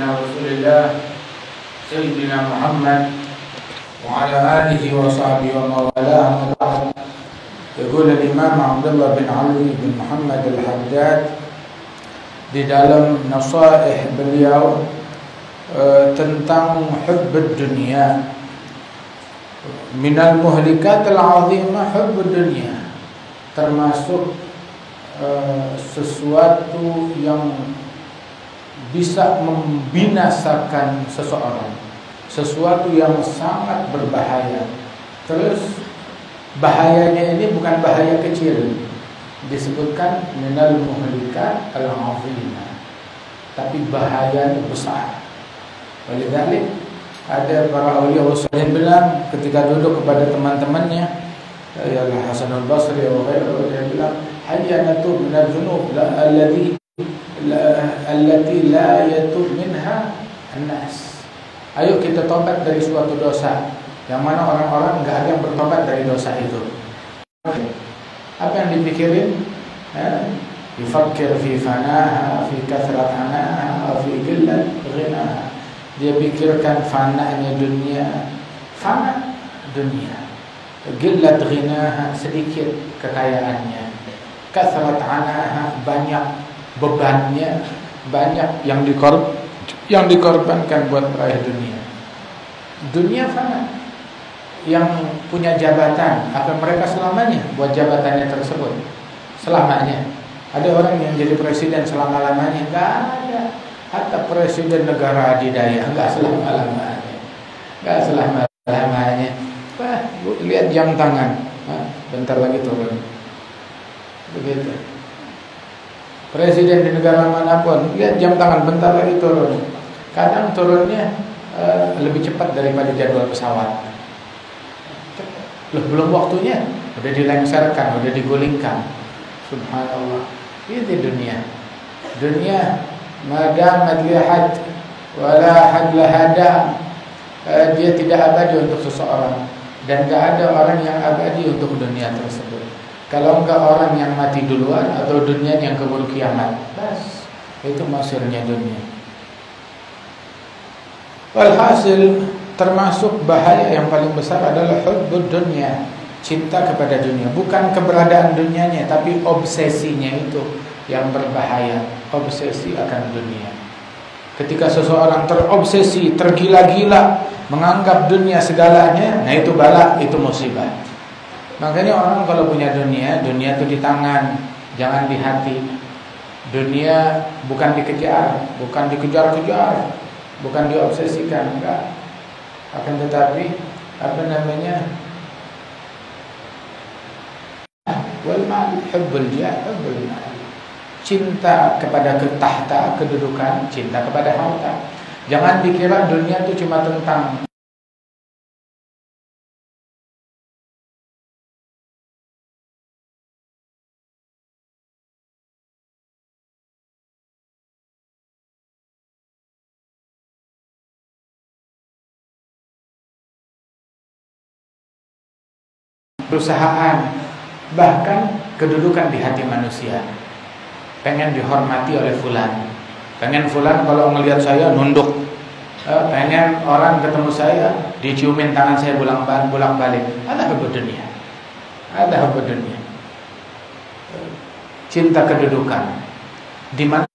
رسول الله سيدنا محمد وعلى آله وصحبه ومن والاه. يقول الإمام عبد الله بن علي بن محمد الحداد di dalam nasaih beliau tentang hubbud dunia, minal muhlikat al-azimah hubbud dunia, termasuk sesuatu yang bisa membinasakan seseorang, sesuatu yang sangat berbahaya. Terus bahayanya ini bukan bahaya kecil, disebutkan minal muhlikat al-azimah, tapi bahayanya besar. Walidzalik ada para awliya wasallam bilang ketika duduk kepada teman-temannya, ya Hasan al-Basri wa ghairuhu, dia bilang hayyanatu min al-dhunub allati la yatub minha an-nas. Ayo kita tobat dari suatu dosa yang mana orang-orang enggak ada yang bertobat dari dosa itu. Apa yang dipikirin? Yufakir fi fanaha, fi kathrat anaha, fi qillat ghinaha. Dia pikirkan fananya dunia, fana dunia, qillat ghinaha, sedikit kekayaannya, kathrat anaha, banyak bebannya, banyak yang dikorbankan buat meraih dunia. Dunia fana. Yang punya jabatan, apa mereka selamanya buat jabatannya tersebut? Selamanya. Ada orang yang jadi presiden selama-lamanya? Enggak ada. Hatta presiden negara adidaya enggak selama-lamanya. Enggak selama-lamanya. Wah, lihat jam tangan. Bentar lagi turun. Begitu. Presiden di negara manapun, lihat jam tangan, bentar lagi turun. Kadang turunnya lebih cepat daripada jadwal pesawat. Loh, belum waktunya udah dilengserkan, udah digulingkan. Subhanallah. Ini dunia. Dunia madam madlihat wala hadlahada, dia tidak abadi untuk seseorang, dan gak ada orang yang abadi untuk dunia tersebut. Kalau enggak orang yang mati duluan atau dunia yang keburu kiamat, bas, itu masirnya dunia. Walhasil, termasuk bahaya yang paling besar adalah hubbud dunia, cinta kepada dunia. Bukan keberadaan dunianya, tapi obsesinya itu yang berbahaya. Obsesi akan dunia. Ketika seseorang terobsesi, tergila-gila, menganggap dunia segalanya, nah itu bala, itu musibah. Makanya orang kalau punya dunia, dunia itu di tangan, jangan di hati. Dunia bukan dikejar, bukan dikejar-kejar, bukan diobsesikan, enggak. Akan tetapi wal mal hubbul jah hubbul mal, cinta kepada tahta, kedudukan, cinta kepada harta. Jangan dikira dunia itu cuma tentang perusahaan, bahkan kedudukan di hati manusia. Pengen dihormati oleh fulan, pengen fulan kalau ngelihat saya nunduk, pengen orang ketemu saya diciumin tangan saya bolak-balik. Ada hubbud dunia, ada hubbud dunia, cinta kedudukan. Di mana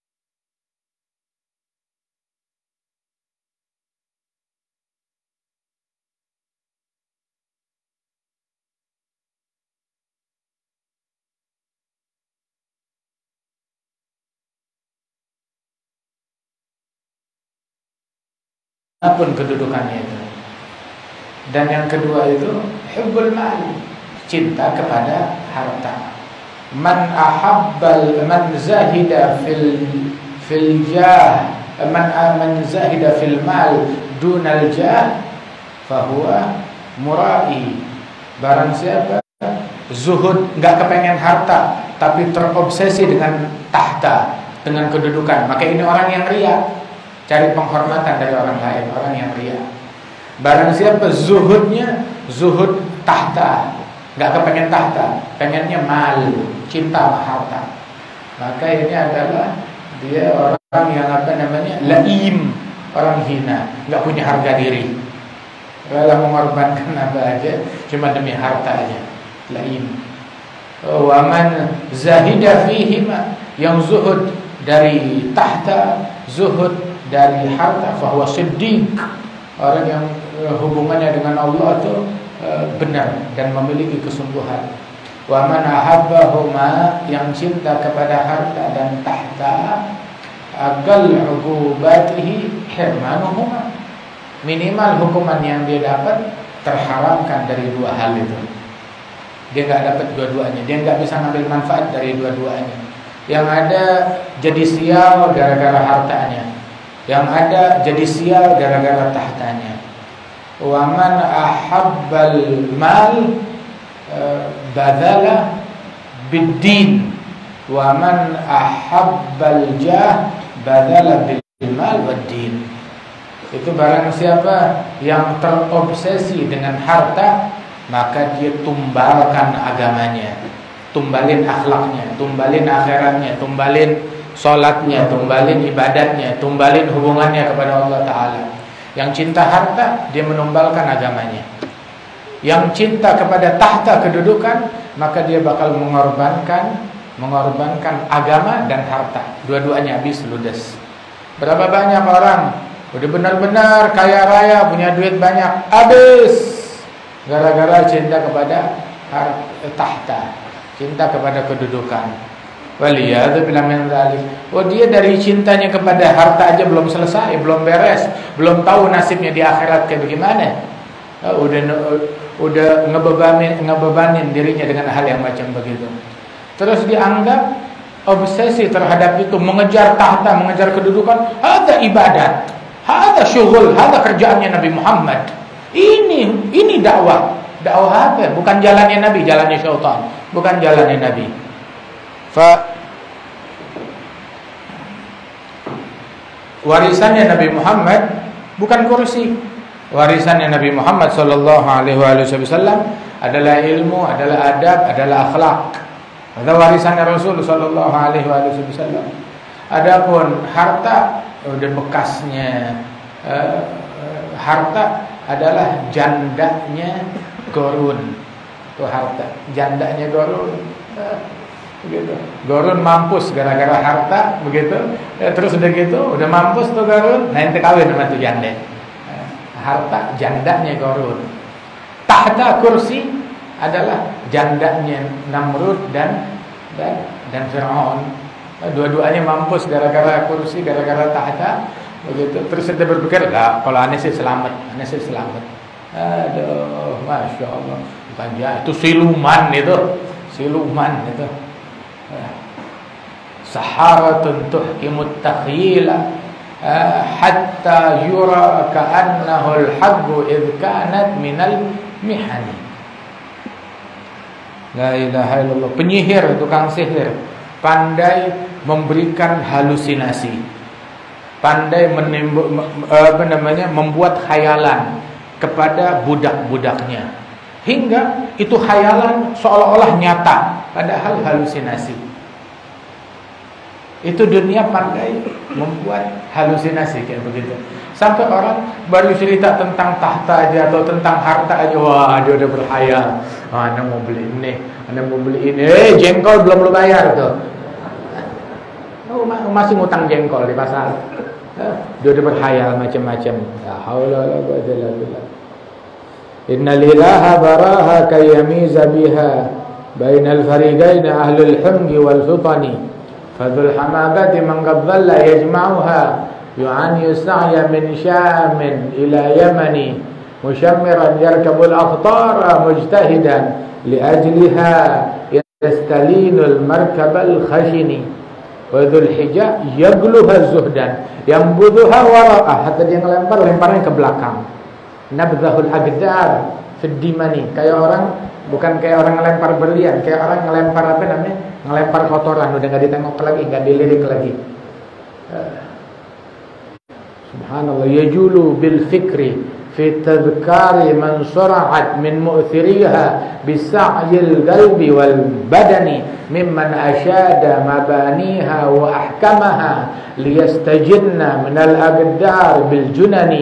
apapun kedudukannya itu. Dan yang kedua itu hubbul mal, cinta kepada harta. Man zahida fil jah, man zahida fil mal dunal jah fahuwa murai. Barang siapa zuhud, enggak kepengen harta tapi terobsesi dengan tahta, dengan kedudukan, maka ini orang yang riya, cari penghormatan dari orang lain, orang yang riya. Barang siapa zuhudnya zuhud tahta, nggak kepengen tahta, pengennya mal, cinta sama harta, maka ini adalah dia orang yang laim, orang hina, nggak punya harga diri, rela mengorbankan apa aja cuma demi harta aja. Lain. Wa man zahida fihima, yang zuhud dari tahta, zuhud dari harta, fahuwa siddiq, orang yang hubungannya dengan Allah itu benar dan memiliki kesungguhan. Wa man ahabbahuma, yang cinta kepada harta dan tahta, agal uqubatihi hirmanuhuma, minimal hukuman yang dia dapat terharamkan dari dua hal itu. Dia nggak dapat dua-duanya, dia nggak bisa ngambil manfaat dari dua-duanya. Yang ada jadi sial gara-gara hartanya, yang ada jadi sial gara-gara tahtanya. Wa man ahabbal mal badala bid-din, wa man ahabbal jah badala bil mal wad-din. Itu barang siapa yang terobsesi dengan harta, maka dia tumbalkan agamanya, tumbalin akhlaknya, tumbalin akhiratnya, tumbalin sholatnya, tumbalin ibadatnya, tumbalin hubungannya kepada Allah Ta'ala. Yang cinta harta, dia menumbalkan agamanya. Yang cinta kepada tahta kedudukan, maka dia bakal mengorbankan agama dan harta. Dua-duanya habis ludes. Berapa banyak orang udah benar-benar kaya raya, punya duit banyak, habis gara-gara cinta kepada tahta, cinta kepada kedudukan. Waliyadzubillah min dzalik. Oh, dia dari cintanya kepada harta aja belum selesai, belum beres, belum tahu nasibnya di akhirat kayak bagaimana. Udah ngebebanin dirinya dengan hal yang macam begitu. Terus dianggap obsesi terhadap itu, mengejar tahta, mengejar kedudukan, ada ibadat, ada syughul, ada kerjaannya Nabi Muhammad. Ini dakwah. Dakwah apa? Bukan jalannya Nabi, jalannya syaitan, bukan jalannya Nabi. Warisannya Nabi Muhammad bukan kursi. Warisannya Nabi Muhammad sallallahu alaihi wasallam adalah ilmu, adalah adab, adalah akhlak. Itu warisannya Rasul sallallahu alaihi wasallam. Adapun harta udah bekasnya. Harta adalah jandanya Qarun. Itu harta, jandanya Qarun. Begitu. Qarun mampus gara-gara harta, begitu. Terus udah gitu, udah mampus tuh Qarun, nah ente kawin sama tuh janda. Harta jandanya Qarun. Tahta kursi adalah jandanya Namrud dan Fir'aun. Dua-duanya mampus gara-gara kursi, gara-gara tahta, begitu. Terus dia berpikir, lah kalau aneh sih selamat. Aduh, masya Allah. Bukan ya, itu siluman itu. Saharatun tuhkimut takhyila hatta yura ka'annahu al-habbu idh kanat minal mihani. La ilaha illallah. Penyihir, tukang sihir, pandai memberikan halusinasi, pandai membuat khayalan kepada budak-budaknya, hingga itu khayalan seolah-olah nyata, padahal halusinasi. Itu dunia pandai membuat halusinasi kayak begitu. Sampai orang baru cerita tentang tahta aja atau tentang harta aja, wah dia udah berhayal. Anak mau beli ini, anak mau beli ini. Jengkol belum lu bayar tuh. Masih ngutang jengkol di pasar. Dia udah berhayal macam-macam. La haula wala quwwata illa billah. Innal ilaha baraha kayamiza biha bainal fariqain ahlul humgi wal futani. Fadhul hamabati man qad dhalla yajma'uha yu'ani sa'ya min syamin ila yamani mushammiran yarkabul aqtara mujtahidan liajliha yastalinul markabal khashini wa dhul hija yagluha zuhdan yambuduha wara'ah. Hatta dia lemparnya ke belakang. Nabdhahul agdar fid dimani, kayak orang, bukan kayak orang ngelempar berlian, kayak orang ngelempar apa namanya, ngelempar kotoran, udah nggak ditengok lagi, nggak dilirik lagi. Subhanallah. Yajulu bil fikri في تذكار من صرعت من مؤثريها بسعي القلب والبدن ممن أشاد مبانيها وأحكمها ليستجن من الأقدار بالجنن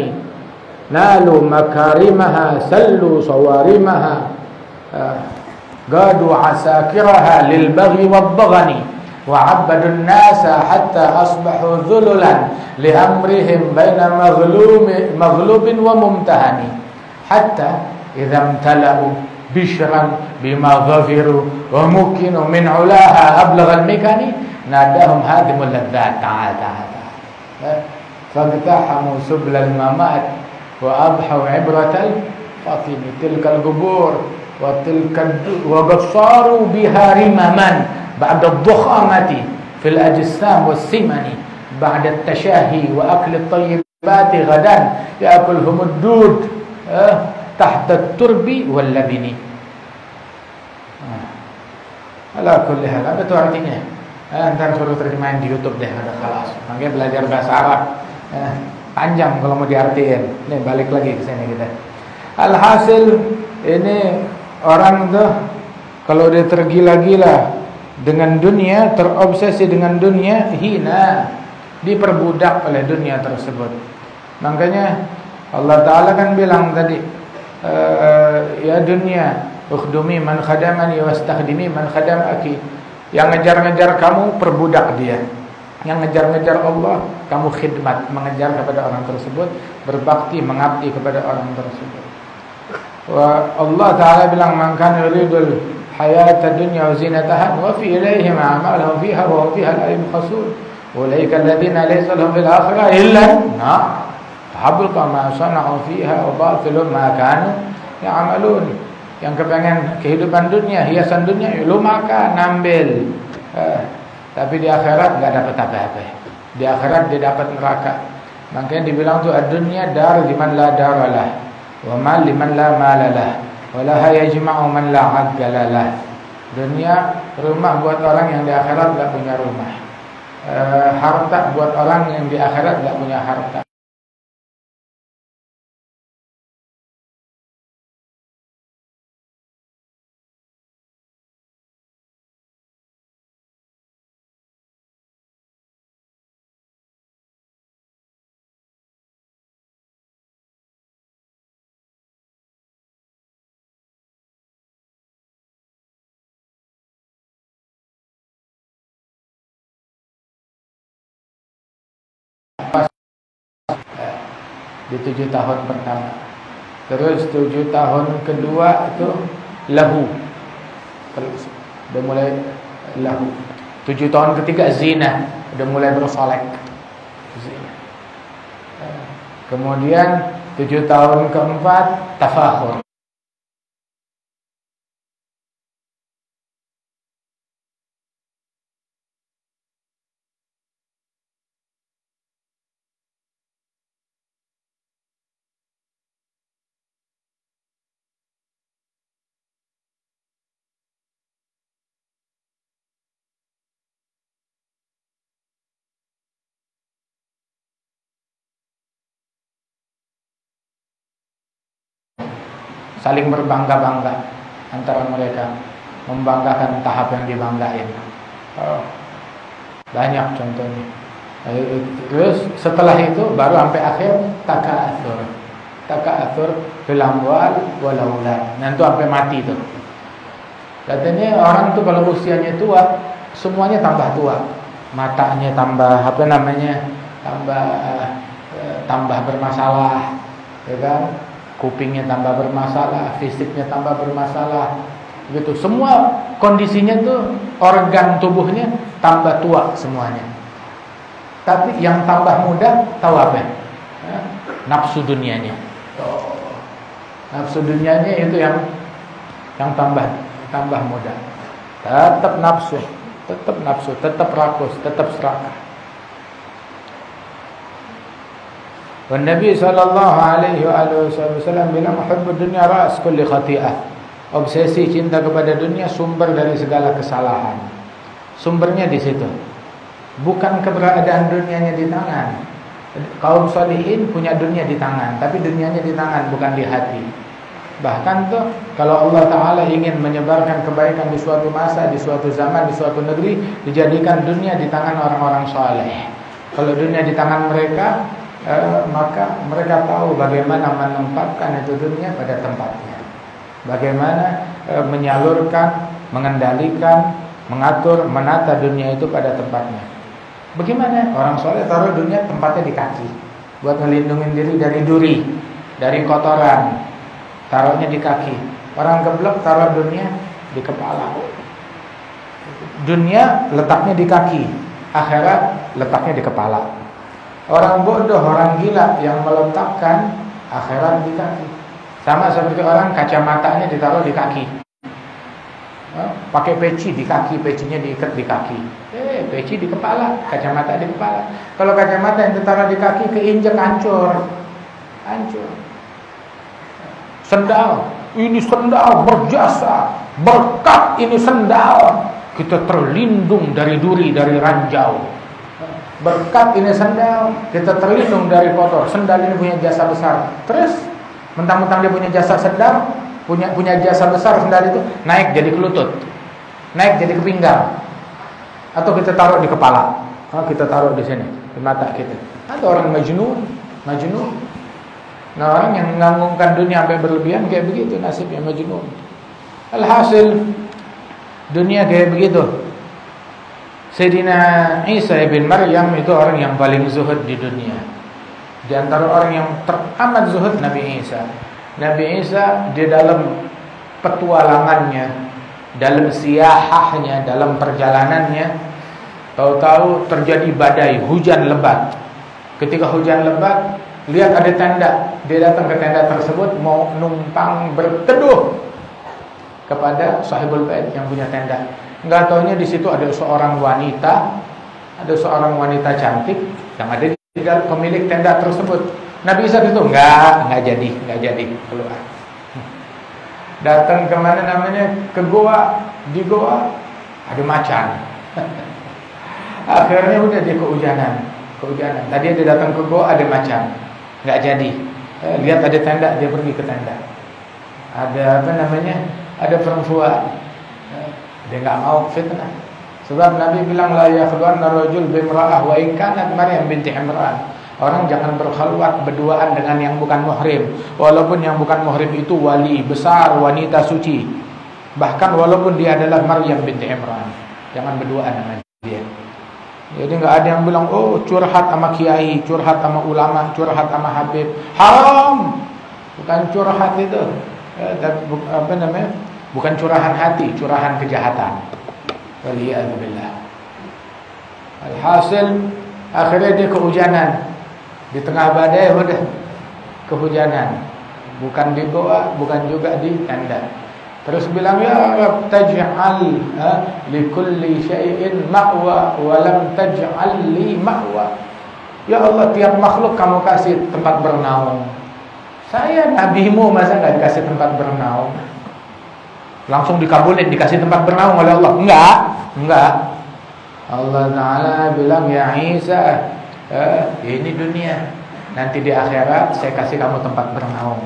نالوا مكارمها سلوا صوارمها قادوا عساكرها للبغي والضغن وعبدوا الناس حتى أصبحوا ذللا لأمرهم بين مغلوب وممتهن حتى إذا امتلأوا بشرا بما ظفروا ومكنوا من علاها أبلغ المكن ناداهم هادم اللذات تعال تعال فاقتحموا سبل الممات وأضحوا عبرة الفطن تلك القبور وقد صاروا بها رمما بعد الضخامة في الأجسام والسمن بعد التشاهي وأكل الطيبات غدا يأكلهم الدود تحت الترب واللبن. Ala kulli hal, apa itu artinya? Ntar suruh terjemahin di YouTube deh, ada kelas. Makanya belajar bahasa Arab. Panjang kalau mau diartiin. Nih balik lagi ke sini kita. Alhasil ini orang tuh kalau dia tergila-gila dengan dunia, terobsesi dengan dunia, hina, diperbudak oleh dunia tersebut. Makanya Allah Ta'ala kan bilang tadi, ya dunia, ukhdumi man khadamani wastakhdimi man khadamaki. Yang ngejar-ngejar kamu, perbudak dia. Yang ngejar-ngejar Allah, kamu khidmat, mengejar kepada orang tersebut, berbakti, mengabdi kepada orang tersebut. Wa Allah Ta'ala bilang, man kana yuridul hayata dunya wa zinataha wa fi ilaihim a'malahum fiha wa fiha la yubkhasun. Ulaika alladziina laysa lahum fil akhirati illa nar. Habqa ma sana'u fiha wa batilun ma kanu ya'malun. Yang kepengen kehidupan dunia, hiasan dunia, lu makan, ambil. Tapi di akhirat enggak dapat apa-apa. Di akhirat dia dapat neraka. Makanya dibilang tuh ad-dunya dar liman la daralah wa mal liman la malalah wa la yajma'u man la aqalalah. Dunia rumah buat orang yang di akhirat enggak punya rumah. Harta buat orang yang di akhirat enggak punya harta. Di 7 tahun pertama. Terus 7 tahun kedua itu lahu. Udah mulai lahu. 7 tahun ketiga zina, udah mulai bersolek. Zina. Kemudian 7 tahun keempat tafakhur. Saling berbangga-bangga antara mereka, membanggakan tahap yang dibanggain. Banyak contohnya. Terus setelah itu baru sampai akhir taka'atsur fil amwal wal aulad. Nanti sampai mati tuh. Katanya orang tuh kalau usianya tua, semuanya tambah tua. Matanya tambah tambah bermasalah, ya kan? Kupingnya tambah bermasalah, fisiknya tambah bermasalah, gitu. Semua kondisinya tuh organ tubuhnya tambah tua semuanya. Tapi yang tambah muda tahu apa? Nafsu dunianya. Nafsu dunianya itu yang tambah muda. Tetap nafsu, tetap rakus, tetap serakah. Dan Nabi sallallahu alaihi wasallam bilang hubbud dunya ra's kulli khati'ah. Obsesi cinta kepada dunia sumber dari segala kesalahan. Sumbernya di situ. Bukan keberadaan dunianya di tangan, Kaum sholihin punya dunia di tangan, tapi dunianya di tangan bukan di hati. Bahkan tuh kalau Allah Ta'ala ingin menyebarkan kebaikan di suatu masa, di suatu zaman, di suatu negeri, dijadikan dunia di tangan orang-orang soleh. Kalau dunia di tangan mereka, maka mereka tahu bagaimana menempatkan itu dunia pada tempatnya, bagaimana menyalurkan, mengendalikan, mengatur, menata dunia itu pada tempatnya. Bagaimana orang soleh taruh dunia tempatnya di kaki, buat ngelindungin diri dari duri, dari kotoran, taruhnya di kaki. Orang geblek taruh dunia di kepala. Dunia letaknya di kaki, akhirat letaknya di kepala. Orang bodoh, orang gila yang meletakkan akhirat di kaki. Sama seperti orang kacamatanya ditaruh di kaki, pakai peci di kaki, pecinya diikat di kaki. Peci di kepala, kacamata di kepala. Kalau kacamata yang ditaruh di kaki keinjek hancur. Sendal, ini sendal berjasa, berkat ini sendal, kita terlindung dari duri, dari ranjau. Berkat ini sendal, kita terlindung dari kotor. Sendal ini punya jasa besar. Terus mentang-mentang dia punya jasa sendal, punya jasa besar, sendal itu naik jadi ke lutut, naik jadi ke pinggang, atau kita taruh di kepala, kita taruh di sini, di mata kita. Ada orang majnun. Nah, orang yang menganggungkan dunia sampai berlebihan kayak begitu nasibnya, majnun. Alhasil dunia kayak begitu. Sayyidina Isa ibn Maryam itu orang yang paling zuhud di dunia. Di antara orang yang teramat zuhud Nabi Isa. Nabi Isa di dalam petualangannya, dalam siyahahnya, dalam perjalanannya, tahu-tahu terjadi badai, hujan lebat. Ketika hujan lebat, lihat ada tenda, dia datang ke tenda tersebut mau numpang berteduh kepada sahibul bait yang punya tenda. Enggak taunya di situ ada seorang wanita cantik yang ada di dalam pemilik tenda tersebut. Nabi Isa itu enggak jadi keluar. Datang kemana namanya? Ke goa. Di goa ada macan. Akhirnya udah dia kehujanan. Tadi dia datang ke goa ada macan. Enggak jadi. Lihat ada tenda, dia pergi ke tenda. Ada ada perempuan. Dia enggak mau fitnah. Sebab Nabi bilang la yakhluwanna rajul bimra'ah wa in kanat Maryam binti Imran. Orang jangan berkhalwat berduaan dengan yang bukan muhrim, walaupun yang bukan muhrim itu wali besar, wanita suci. Bahkan walaupun dia adalah Maryam binti Imran, jangan berduaan dengan dia. Jadi enggak ada yang bilang, "Oh, curhat sama kiai, curhat sama ulama, curhat sama habib." Haram. Bukan curhat itu. Bukan curahan hati, curahan kejahatan. Waliyadzubillah. Alhasil akhirnya dia kehujanan. Di tengah badai udah kehujanan. Bukan di goa, bukan juga di tenda. Terus bilang, "Ya Rabb, taj'al li kulli syai'in ma'wa wa lam taj'al li ma'wa." Ya Allah, tiap makhluk kamu kasih tempat bernaung. Saya nabimu masa enggak dikasih tempat bernaung? Langsung dikabulin, dikasih tempat bernaung oleh Allah? Enggak. Allah Ta'ala bilang, "Ya Isa, ini dunia. Nanti di akhirat saya kasih kamu tempat bernaung.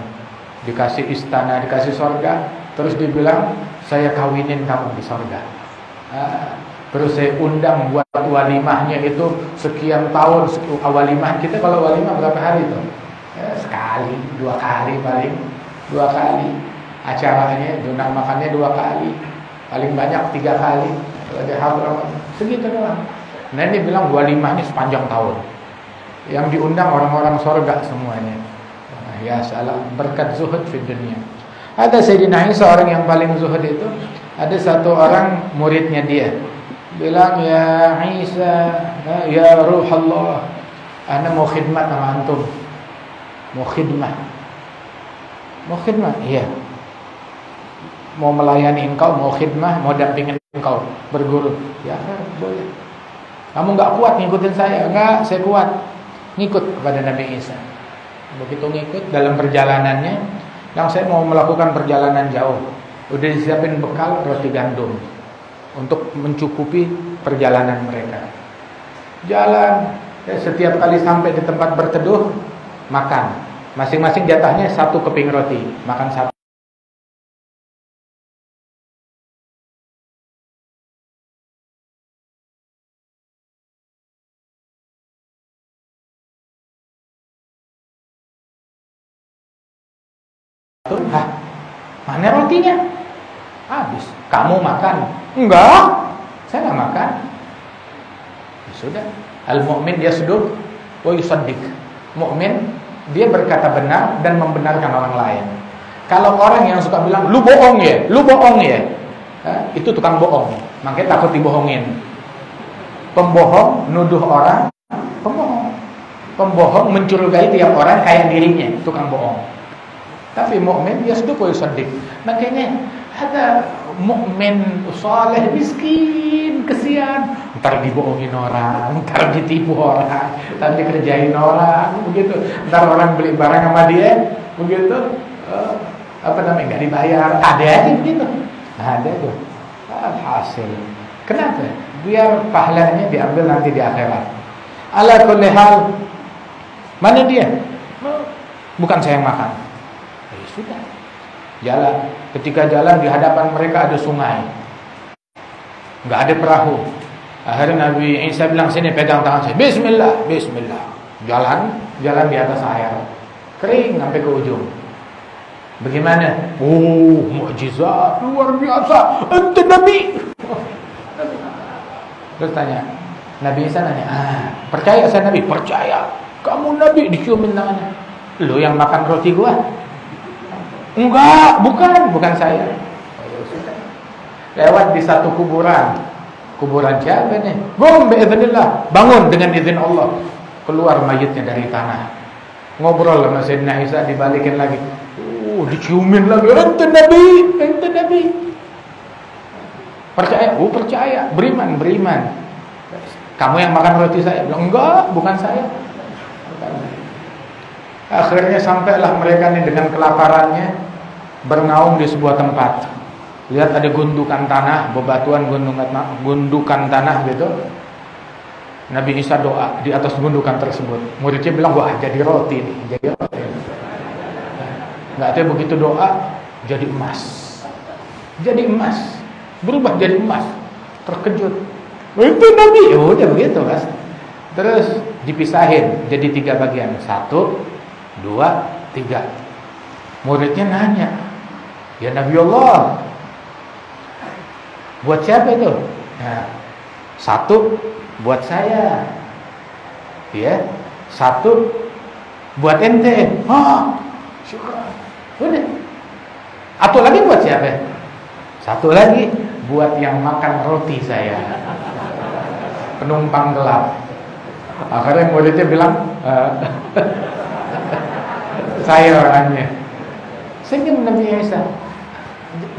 Dikasih istana, dikasih sorga. Terus dibilang, saya kawinin kamu di sorga. Terus saya undang buat walimahnya itu sekian tahun. Walimah kita kalau walimah berapa hari itu? Sekali, 2 kali paling. 2 kali. Acaranya, undang makannya 2 kali. Paling banyak 3 kali. Kalau dia hadir segitu doang. Nah ini bilang walimahnya sepanjang tahun. Yang diundang orang-orang surga semuanya. Ya salah, berkat zuhud di dunia. Ada Sayyidina Isa, orang yang paling zuhud itu. Ada satu orang muridnya dia bilang, "Ya Isa, ya Ruh Allah, ana mau khidmat sama antum." Mau khidmat? Iya. Mau melayani engkau, mau khidmah, mau dampingin engkau berguru. Ya boleh. Kamu enggak kuat ngikutin saya? Enggak, saya kuat. Ngikut kepada Nabi Isa. Begitu ngikut dalam perjalanannya, yang saya mau melakukan perjalanan jauh. Udah disiapin bekal roti gandum untuk mencukupi perjalanan mereka. Jalan Setiap kali sampai di tempat berteduh, makan. Masing-masing jatahnya 1 keping roti, makan 1. Hah, mana rotinya? Habis. Kamu makan? Enggak, saya nggak makan. Ya sudah. Al-mu'min yasduq wa yusaddiq. Mukmin dia berkata benar dan membenarkan orang lain. Kalau orang yang suka bilang lu bohong ya, itu tukang bohong. Makanya takut dibohongin. Pembohong nuduh orang pembohong. Pembohong mencurigai tiap orang kayak dirinya, tukang bohong. Tapi mukmin yasduq wa yusaddiq. Makanya ada mukmin saleh miskin, kesian, ntar dibohongin orang, ntar ditipu orang, ntar dikerjain orang, begitu. Ntar orang beli barang sama dia, begitu, nggak dibayar, ada aja begitu, ada tuh. Hasil. Kenapa? Biar pahalanya diambil nanti di akhirat. Ala kulli hal, mana dia? Bukan saya yang makan. Ya sudah. Jalan. Ketika jalan di hadapan mereka ada sungai, nggak ada perahu. Akhirnya Nabi Isa bilang, sini pegang tangan saya. Bismillah, Bismillah. Jalan di atas air, kering sampai ke ujung. Bagaimana? Oh, mukjizat luar biasa. Ente Nabi. Terus tanya, Nabi Isa nanya, percaya saya Nabi? Percaya. Kamu Nabi? Diciumin tangannya. Lu yang makan roti gua? Enggak, bukan saya. Lewat di satu kuburan. Kuburan siapa nih? Gom biiznillah, bangun dengan izin Allah. Keluar mayitnya dari tanah. Ngobrol sama Sayyidina Isa, dibalikin lagi. Diciumin lagi. Ente Nabi. Percaya? Percaya. Beriman. Kamu yang makan roti saya? Bilang, enggak, bukan saya. Akhirnya sampailah mereka nih dengan kelaparannya, bernaung di sebuah tempat. Lihat ada gundukan tanah, bebatuan gundukan tanah gitu. Nabi Isa doa di atas gundukan tersebut. Muridnya bilang, wah jadi roti nih, jadi roti. Nggak tahu begitu doa jadi emas. Berubah jadi emas. Terkejut. Itu Nabi. Ya udah begitu kan. Terus dipisahin jadi 3 bagian. 1, 2, 3. Muridnya nanya, ya Nabi Allah, buat siapa itu? Nah, 1 buat saya, ya, 1 buat ente. Syukur. Udah. Atau lagi buat siapa? 1 lagi buat yang makan roti saya, penumpang gelap. Akhirnya muridnya bilang, saya orangnya. Senyum Nabi Isa.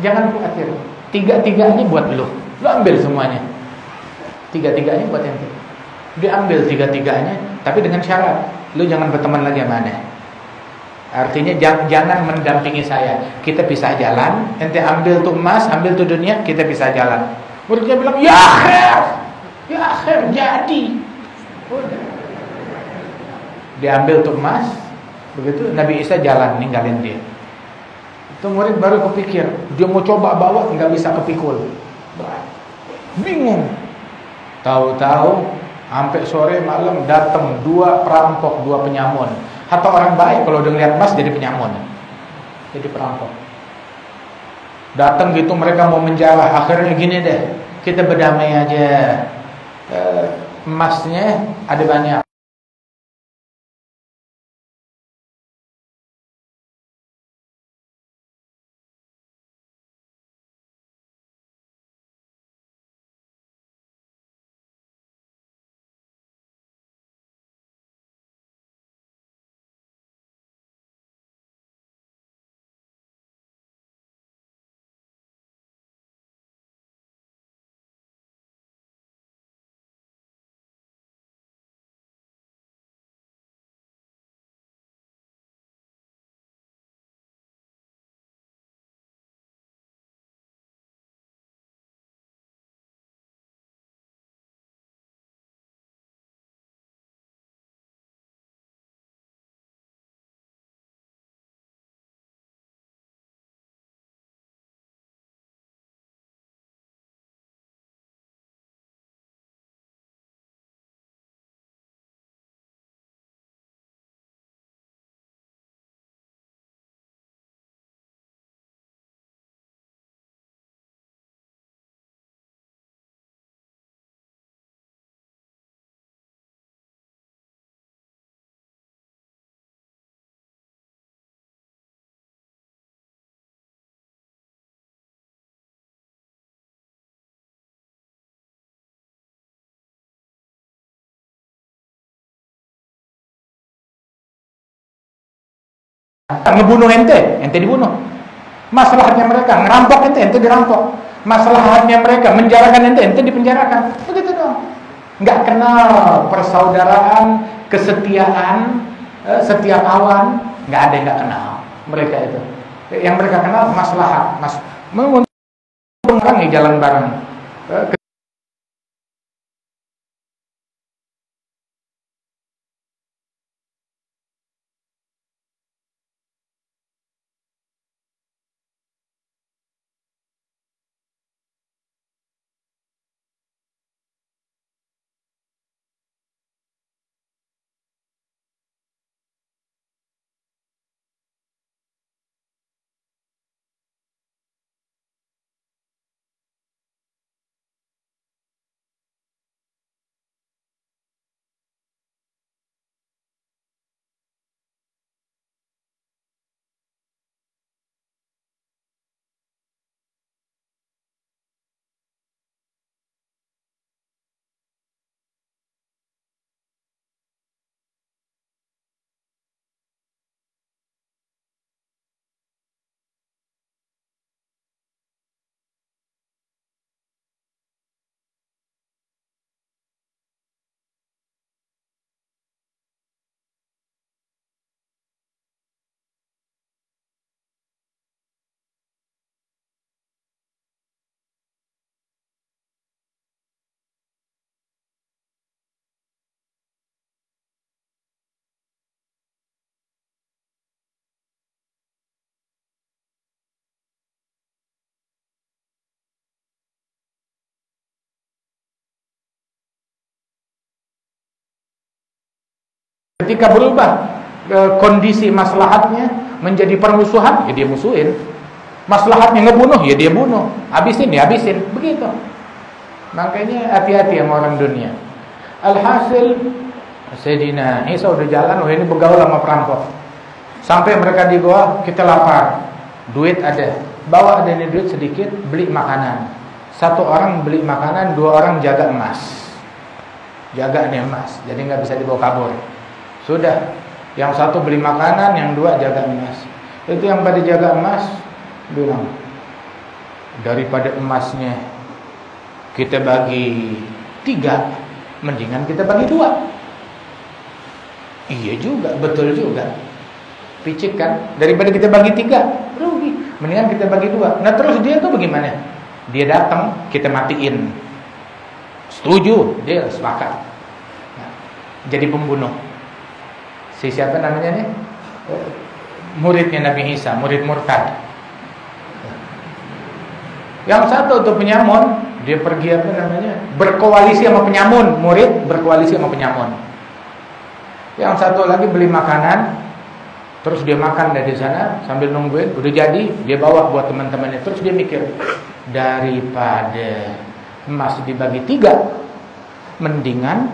Jangan khawatir. 3-3-nya buat lu ambil semuanya. 3-3-nya buat ente. Diambil 3-3-nya, tapi dengan syarat, lu jangan berteman lagi sama aneh. Artinya jangan mendampingi saya. Kita pisah jalan. Ente ambil tuh emas, ambil tuh dunia, kita pisah jalan. Muridnya bilang, ya akhir, jadi. Udah. Diambil tuh emas. Begitu Nabi Isa jalan ninggalin dia. Itu murid baru kepikir, dia mau coba bawa, nggak bisa kepikul. Bingung. Tahu-tahu sampai sore malam datang 2 perampok, 2 penyamun. Atau orang baik kalau udah ngeliat emas jadi penyamun, jadi perampok. Datang gitu mereka mau menjarah. Akhirnya gini deh, kita berdamai aja. Emasnya ada banyak. ngebunuh ente dibunuh. Maslahatnya mereka ngerampok ente dirampok. Maslahatnya mereka menjarakan ente dipenjarakan. Begitu dong. Nggak kenal persaudaraan, kesetiaan, setia kawan, nggak ada yang nggak kenal mereka itu. Yang mereka kenal maslahat, menguntungkan jalan bareng. Ketika berubah kondisi maslahatnya menjadi permusuhan, ya dia musuhin. Maslahatnya ngebunuh, ya dia bunuh. Habisin, ya habisin. Begitu. Makanya hati-hati sama orang dunia. Alhasil, Sayyidina Isa udah jalan, ini bergaul sama perampok. Sampai mereka di goa, kita lapar. Duit ada. Bawa ada ini duit sedikit, beli makanan. Satu orang beli makanan, dua orang jaga emas. Jaga nih emas, jadi nggak bisa dibawa kabur. Sudah, yang satu beli makanan, yang dua jaga emas. Itu yang pada jaga emas bilang, daripada emasnya kita bagi 3, mendingan kita bagi 2. Iya juga, betul juga. Picik kan, daripada kita bagi 3, rugi. Mendingan kita bagi 2. Nah terus dia tuh bagaimana? Dia datang, kita matiin. Setuju, dia sepakat. Nah, jadi pembunuh. Siapa namanya nih? Muridnya Nabi Isa, murid murtad. Yang satu tuh penyamun, dia pergi apa namanya? Berkoalisi sama penyamun, murid berkoalisi sama penyamun. Yang satu lagi beli makanan, terus dia makan dari sana sambil nungguin, udah jadi, dia bawa buat teman-temannya. Terus dia mikir, daripada emas dibagi 3, mendingan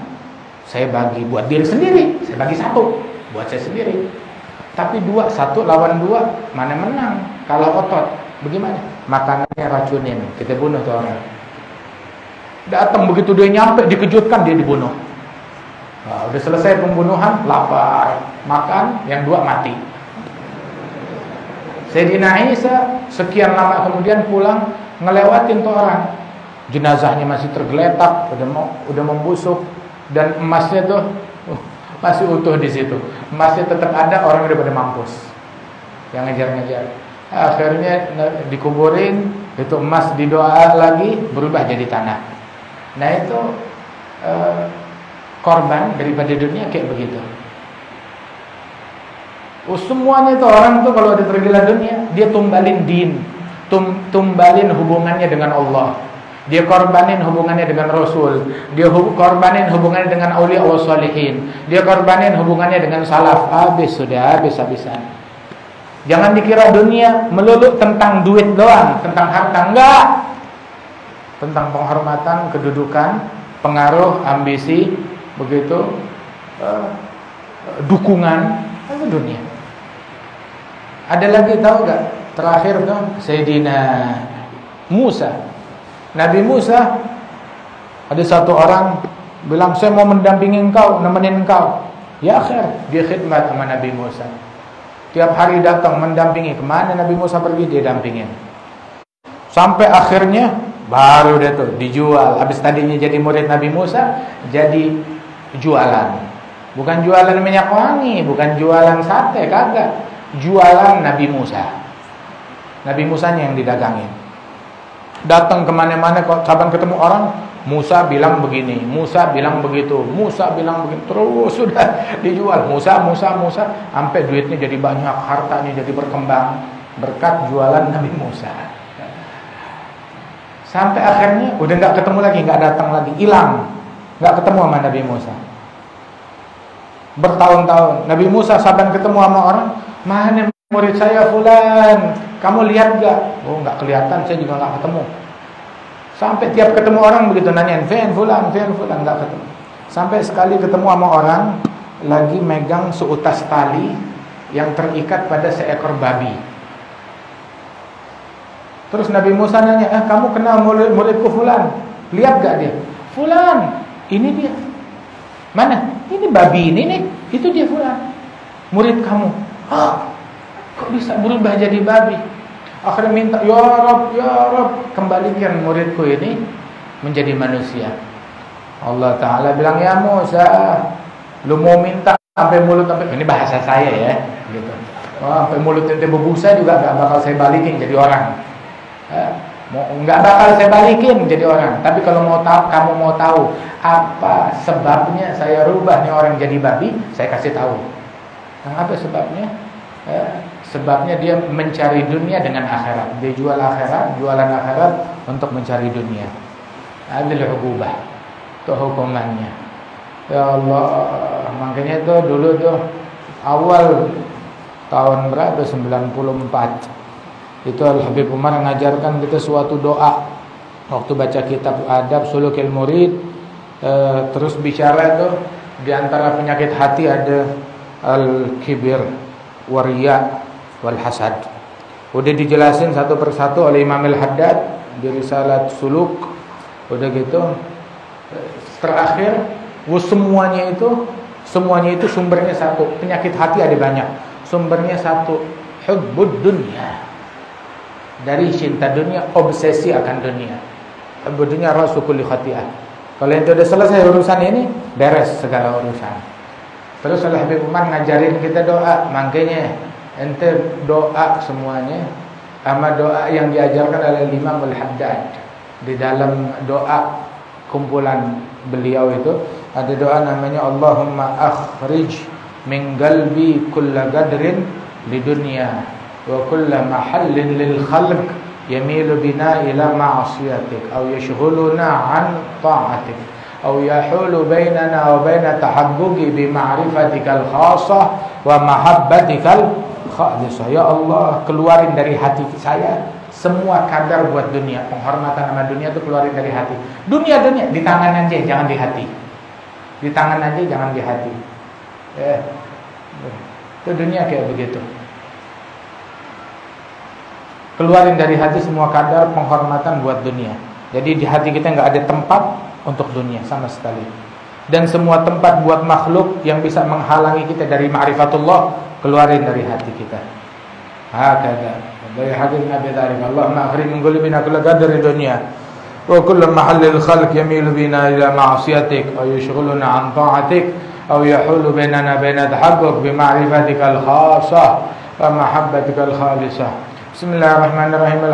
saya bagi buat diri sendiri. Saya bagi 1 buat saya sendiri. Tapi 2, 1 lawan 2, mana menang? Kalau otot, bagaimana? Makanannya racunin, kita bunuh tuh orang. Datang begitu dia nyampe, dikejutkan, dia dibunuh. Nah, udah selesai pembunuhan, lapar, makan, yang 2 mati. Sayyidina Isa sekian lama kemudian pulang, ngelewatin tuh orang. Jenazahnya masih tergeletak, udah membusuk, dan emasnya tuh masih utuh di situ. Emasnya tetap ada, orang udah pada mampus. Yang ngejar-ngejar. Akhirnya dikuburin, itu emas didoa lagi, berubah jadi tanah. Nah itu korban daripada dunia kayak begitu. Semuanya itu orang tuh kalau ada tergila dunia, dia tumbalin din, tumbalin hubungannya dengan Allah. Dia korbanin hubungannya dengan Rasul. Dia korbanin hubungannya dengan aulia Allah salihin. Dia korbanin hubungannya dengan salaf. Habis-habisan. Jangan dikira dunia melulu tentang duit doang, tentang harta. Enggak. Tentang penghormatan, kedudukan, pengaruh, ambisi, begitu, dukungan, itu dunia. Ada lagi tahu enggak? Terakhir tuh Sayyidina Musa. Nabi Musa, ada satu orang bilang, saya mau mendampingi engkau, nemenin engkau. Ya akhir, dia khidmat sama Nabi Musa. Tiap hari datang mendampingi. Kemana Nabi Musa pergi, dia dampingin. Sampai akhirnya baru dia tuh dijual. Habis tadinya jadi murid Nabi Musa, jadi jualan. Bukan jualan minyak wangi, bukan jualan sate, kagak. Jualan Nabi Musa. Nabi Musanya yang didagangin. Datang kemana-mana, kok kapan ketemu orang, Musa bilang begini, Musa bilang begitu, Musa bilang begitu, terus sudah dijual. Musa, sampai duitnya jadi banyak, hartanya jadi berkembang berkat jualan Nabi Musa. Sampai akhirnya udah nggak ketemu lagi, nggak datang lagi, hilang, nggak ketemu sama Nabi Musa. Bertahun-tahun Nabi Musa saban ketemu sama orang, mana murid saya fulan, kamu lihat gak? Oh nggak kelihatan, saya juga nggak ketemu. Sampai tiap ketemu orang begitu nanyain, Fian fulan, nggak ketemu. Sampai sekali ketemu sama orang lagi megang seutas tali yang terikat pada seekor babi. Terus Nabi Musa nanya, kamu kenal muridku fulan? Lihat gak dia? Fulan, ini dia. Mana? Ini babi ini nih, itu dia fulan, murid kamu. Kok bisa berubah jadi babi? Akhirnya minta, ya Rabb, kembalikan muridku ini menjadi manusia. Allah Ta'ala bilang, ya Musa, lu mau minta sampai mulut, ini bahasa saya ya, gitu. Sampai mulut ente berbusa juga gak bakal saya balikin jadi orang. Nggak bakal saya balikin jadi orang. Tapi kalau kamu mau tahu apa sebabnya saya rubah nih orang jadi babi, saya kasih tahu. Apa sebabnya? Sebabnya dia mencari dunia dengan akhirat. Dia jualan akhirat untuk mencari dunia. Adil hukubah, itu hukumannya. Ya Allah, makanya tuh dulu tuh awal tahun berapa, 94, itu Al-Habib Umar mengajarkan kita suatu doa waktu baca kitab Adab Sulukil Murid. Terus bicara tuh di antara penyakit hati ada al-kibir, wariya, wal hasad. Udah dijelasin satu persatu oleh Imam Al-Haddad di Risalah Suluk. Udah gitu terakhir semuanya itu sumbernya satu. Penyakit hati ada banyak, sumbernya satu, hubbud dunya. Dari cinta dunia, obsesi akan dunia. Hubbud dunya rasu kulli khati'ah. Kalau ente udah selesai urusan ini, beres segala urusan. Terus Al-Habib Umar ngajarin kita doa. Makanya ente doa semuanya sama doa yang diajarkan oleh Imam Al-Haddad. Di dalam doa kumpulan beliau itu ada doa namanya Allahumma akhrij min qalbi kulla gadrin li dunya wa kulla mahallin lil khalq yamilu bina ila ma'asiyatik aw yashghuluna an ta'atik aw yahulu bainana wa baina tahabbugi bi ma'rifatikal khassah wa mahabbatikal khalisah. Ya Allah, keluarin dari hati saya semua kadar buat dunia, penghormatan sama dunia itu keluarin dari hati. Dunia di tangan aja, jangan di hati. Di tangan aja, jangan di hati. Itu dunia kayak begitu. Keluarin dari hati semua kadar penghormatan buat dunia. Jadi di hati kita nggak ada tempat untuk dunia sama sekali. Dan semua tempat buat makhluk yang bisa menghalangi kita dari ma'rifatullah, keluarin dari hati kita. Hakada. Dari hadis Nabi tadi, Allahumma akhrij min qulubina kulla qadri dunya wa kullu mahallil khalq yamilu bina ila ma'siyatik aw yushghiluna an ta'atik aw yahulu bainana baina tahabbuk bi ma'rifatikal khassah wa mahabbatikal khalisah. Bismillahirrahmanirrahim.